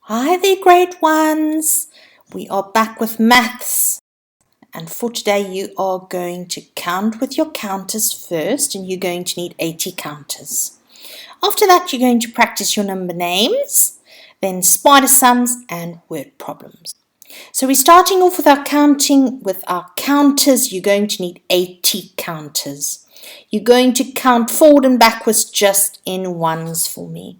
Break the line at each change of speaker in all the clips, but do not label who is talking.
Hi there, grade ones. We are back with maths. And for today, you are going to count with your counters first, and you're going to need 80 counters. After that, you're going to practice your number names, then spider sums and word problems. So we're starting off with our counting with our counters. You're going to need 80 counters. You're going to count forward and backwards just in ones for me.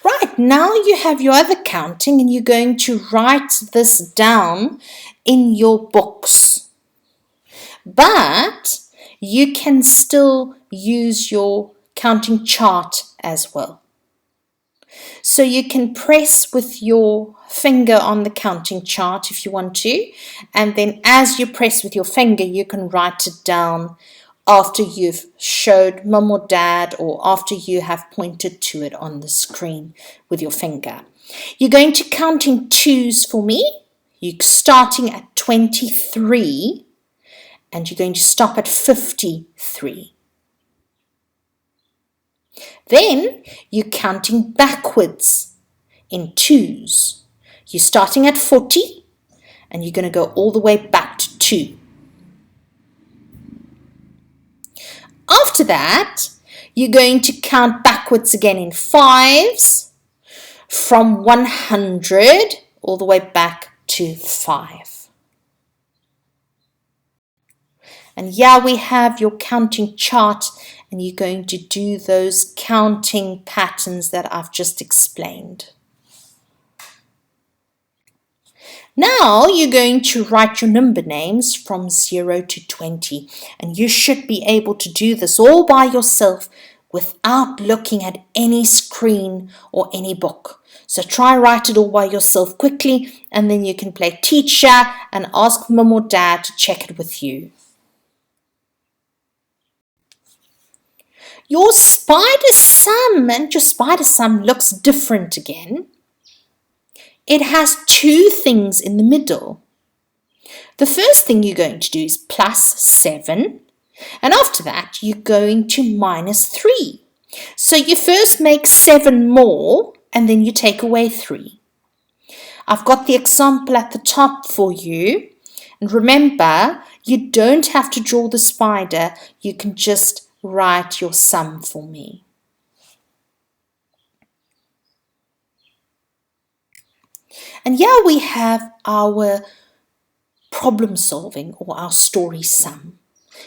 Right, now you have your other counting and you're going to write this down in your books. But you can still use your counting chart as well. So you can press with your finger on the counting chart if you want to, and then as you press with your finger, you can write it down after you've showed mum or dad or after you have pointed to it on the screen with your finger. You're going to count in twos for me. You're starting at 23 and you're going to stop at 53. Then you're counting backwards in twos. You're starting at 40 and you're going to go all the way back to 2. After that, you're going to count backwards again in fives from 100 all the way back to 5. And here we have your counting chart, and you're going to do those counting patterns that I've just explained. Now you're going to write your number names from 0 to 20, and you should be able to do this all by yourself without looking at any screen or any book. So try write it all by yourself quickly, and then you can play teacher and ask mum or dad to check it with you. Your spider sum looks different again. It has 2 things in the middle. The first thing you're going to do is plus 7, and after that you're going to minus 3. So you first make 7 more and then you take away 3. I've got the example at the top for you, and remember, you don't have to draw the spider, you can just write your sum for me. And here we have our problem solving or our story sum.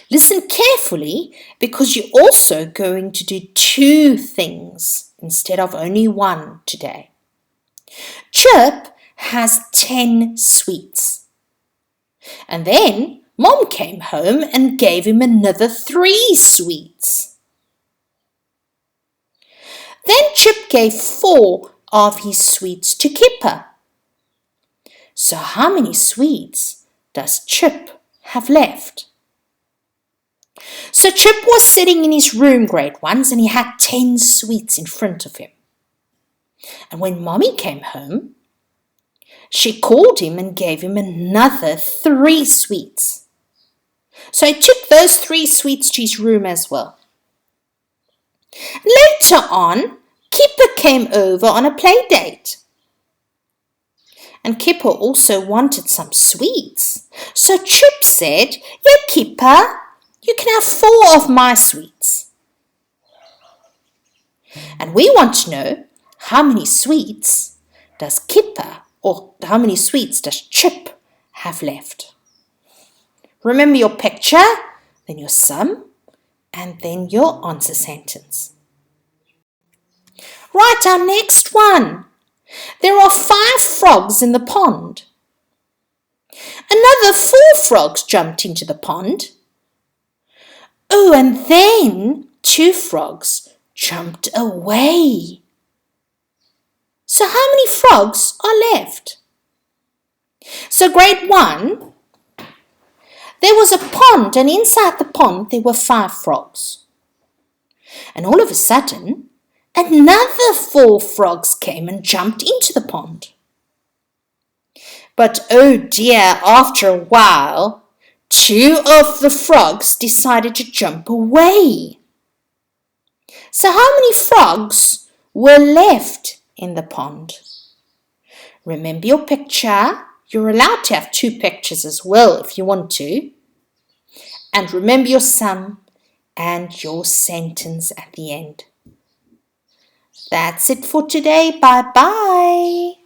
Listen carefully because you're also going to do 2 things instead of only 1 today. Chip has 10 sweets. And then Mom came home and gave him another 3 sweets. Then Chip gave 4 of his sweets to Kipper. So how many sweets does Chip have left? So Chip was sitting in his room, grade ones, and he had 10 sweets in front of him. And when Mommy came home, she called him and gave him another 3 sweets. So he took those 3 sweets to his room as well. Later on, Kipper came over on a play date. And Kipper also wanted some sweets. So Chip said, "Yeah, Kipper, you can have 4 of my sweets." And we want to know how many sweets does Kipper or how many sweets does Chip have left? Remember your picture, then your sum, and then your answer sentence. Right, our next one. There are 5 frogs in the pond. Another 4 frogs jumped into the pond. Oh, and then 2 frogs jumped away. So how many frogs are left? So grade 1, there was a pond, and inside the pond there were 5 frogs. And all of a sudden, another 4 frogs came and jumped into the pond. But oh dear, after a while, 2 of the frogs decided to jump away. So how many frogs were left in the pond. Remember your picture. You're allowed to have 2 pictures as well if you want to. And remember your sum and your sentence at the end. That's it for today. Bye-bye.